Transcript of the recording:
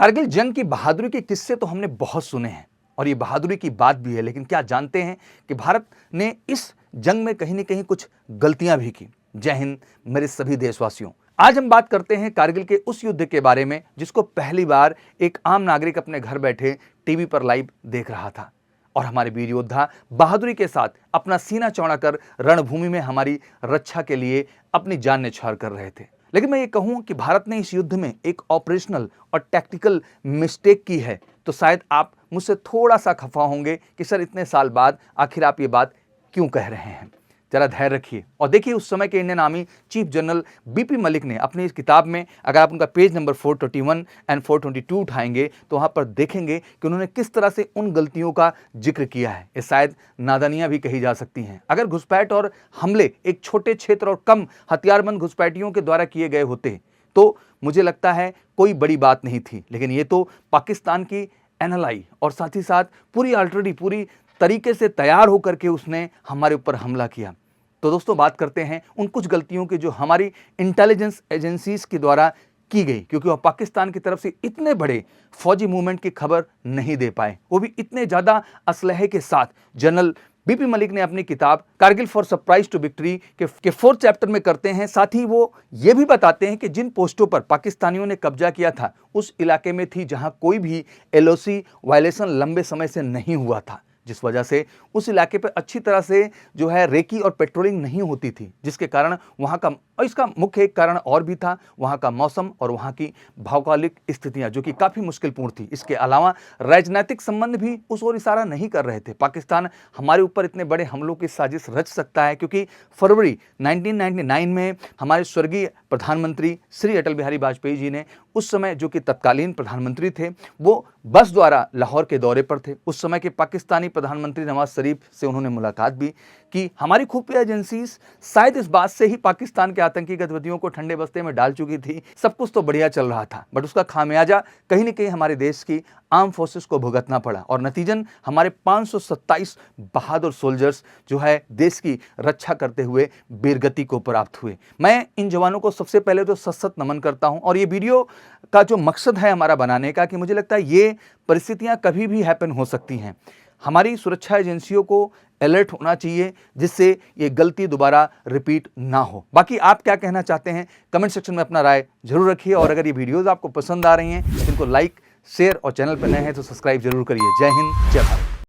कारगिल जंग की बहादुरी के किस्से तो हमने बहुत सुने हैं और ये बहादुरी की बात भी है, लेकिन क्या जानते हैं कि भारत ने इस जंग में कहीं न कहीं कुछ गलतियां भी की। जय हिंद मेरे सभी देशवासियों। आज हम बात करते हैं कारगिल के उस युद्ध के बारे में जिसको पहली बार एक आम नागरिक अपने घर बैठे टीवी पर लाइव देख रहा था और हमारे वीर योद्धा बहादुरी के साथ अपना सीना चौड़ा कर रणभूमि में हमारी रक्षा के लिए अपनी जान न्यौछावर कर रहे थे। लेकिन मैं ये कहूं कि भारत ने इस युद्ध में एक ऑपरेशनल और टैक्टिकल मिस्टेक की है तो शायद आप मुझसे थोड़ा सा खफा होंगे कि सर इतने साल बाद आखिर आप ये बात क्यों कह रहे हैं। जरा धैर्य रखिए और देखिए उस समय के Indian army chief general BP Malik ने अपनी इस किताब में, अगर आप उनका पेज नंबर 421 एंड 422 उठाएंगे तो वहां पर देखेंगे कि उन्होंने किस तरह से उन गलतियों का जिक्र किया है। ये शायद नादानियां भी कही जा सकती हैं। अगर घुसपैठ और हमले एक छोटे क्षेत्र और कम हथियारबंद घुसपैठियों के द्वारा किए गए होते तो मुझे लगता है कोई बड़ी बात नहीं थी, लेकिन ये तो पाकिस्तान की एनएलआई और साथ ही साथ पूरी तरीके से तैयार होकर के उसने हमारे ऊपर हमला किया। तो दोस्तों बात करते हैं उन कुछ गलतियों की जो हमारी इंटेलिजेंस एजेंसीज के द्वारा की गई, क्योंकि वह पाकिस्तान की तरफ से इतने बड़े फौजी मूवमेंट की खबर नहीं दे पाए, वो भी इतने ज्यादा असलहे के साथ। जनरल बीपी मलिक ने अपनी किताब Kargil from surprise to victory के 4th चैप्टर में करते हैं। साथ ही वो ये भी बताते हैं कि जिन पोस्टों पर पाकिस्तानियों ने कब्जा किया था उस इलाके में थी जहां कोई भी एलओसी वायलेशन लंबे समय से नहीं हुआ था, जिस वजह से उस इलाके पर अच्छी तरह से जो है रेकी और पेट्रोलिंग नहीं होती थी, जिसके कारण वहां का, और इसका मुख्य एक कारण और भी था, वहां का मौसम और वहां की भौगोलिक स्थितियां जो कि काफी मुश्किलपूर्ण थी। इसके अलावा राजनीतिक संबंध भी उस ओर इशारा नहीं कर रहे थे। पाकिस्तान हमारे ऊपर इतने बड़े हमलों की साजिश रच सकता है क्योंकि फरवरी 1999 में हमारे स्वर्गीय प्रधानमंत्री श्री अटल बिहारी वाजपेयी जी ने, उस समय जो कि तत्कालीन प्रधानमंत्री थे, वो बस द्वारा लाहौर के दौरे पर थे। उस समय के पाकिस्तानी प्रधानमंत्री नवाज शरीफ से उन्होंने मुलाकात भी कि हमारी खुफिया एजेंसी शायद इस बात से ही पाकिस्तान के आतंकी गतिविधियों को ठंडे बस्ते में डाल चुकी थी। सब कुछ तो बढ़िया चल रहा था, बट उसका खामियाजा कहीं न कहीं हमारे देश की आर्म फोर्सेस को भुगतना पड़ा और नतीजन हमारे 527 बहादुर सोल्जर्स जो है देश की रक्षा करते हुए वीरगति को प्राप्त हुए। मैं इन जवानों को सबसे पहले तो सशक्त नमन करता हूं और ये वीडियो का जो मकसद है हमारा बनाने का, कि मुझे लगता है ये परिस्थितियां कभी भी हैपन हो सकती हैं। हमारी सुरक्षा एजेंसियों को अलर्ट होना चाहिए जिससे ये गलती दोबारा रिपीट ना हो। बाकी आप क्या कहना चाहते हैं कमेंट सेक्शन में अपना राय जरूर रखिए और अगर ये वीडियोस आपको पसंद आ रही हैं तो इनको लाइक, शेयर और चैनल पर नए हैं तो सब्सक्राइब जरूर करिए। जय हिंद, जय भारत।